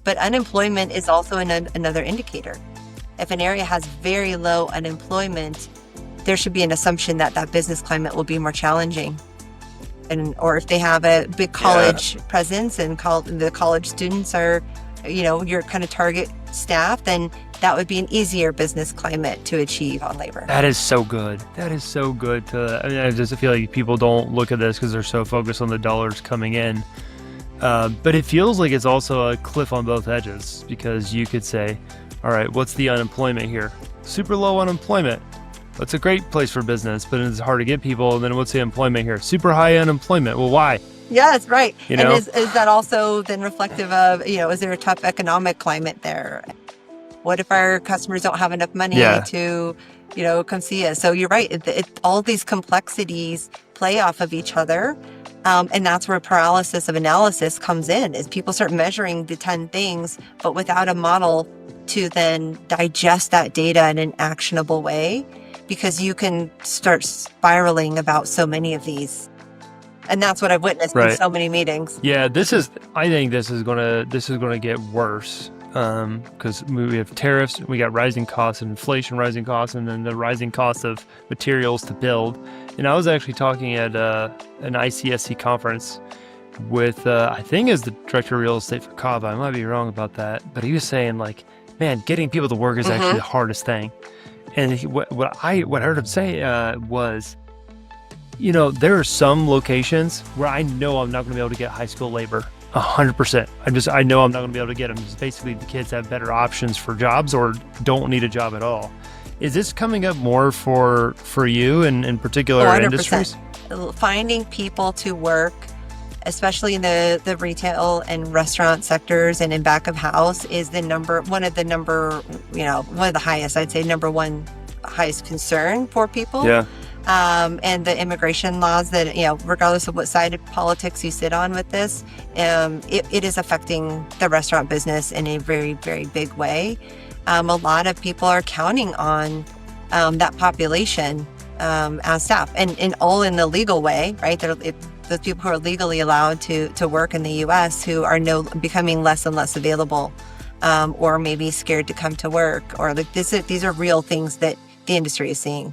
But unemployment is also another indicator. If an area has very low unemployment, there should be an assumption that that business climate will be more challenging. Or if they have a big college presence and the college students are, your kind of target staff, then that would be an easier business climate to achieve on labor. That is so good. That is so good. I just feel like people don't look at this because they're so focused on the dollars coming in. But it feels like it's also a cliff on both edges, because you could say, all right, what's the unemployment here? Super low unemployment. It's a great place for business, but it's hard to get people. And then what's the employment here? Super high unemployment. Well, why? Yes, right. And is that also then reflective of, is there a tough economic climate there? What if our customers don't have enough money to, come see us? So you're right. All these complexities play off of each other. And that's where paralysis of analysis comes in, is people start measuring the 10 things, but without a model to then digest that data in an actionable way, because you can start spiraling about so many of these. And that's what I've witnessed in so many meetings. Yeah, I think this is gonna get worse. Because we have tariffs, we got rising costs and inflation, rising costs, and then the rising cost of materials to build. And I was actually talking at an ICSC conference with, I think is the director of real estate for Kava. I might be wrong about that, but he was saying, like, man, getting people to work is actually the hardest thing. And what I heard him say was, there are some locations where I know I'm not going to be able to get high school labor. 100%. I know I'm not going to be able to get them. Just basically, the kids have better options for jobs or don't need a job at all. Is this coming up more for you in particular 100%. Industries? Finding people to work, especially in the retail and restaurant sectors and in back of house, is one of the highest, I'd say number one highest concern for people. Yeah. And the immigration laws that, regardless of what side of politics you sit on with this, it is affecting the restaurant business in a very, very big way. A lot of people are counting on that population as staff, and all in the legal way, right? Those people who are legally allowed to work in the U.S. who are becoming less and less available, or maybe scared to come to work, or these are real things that the industry is seeing.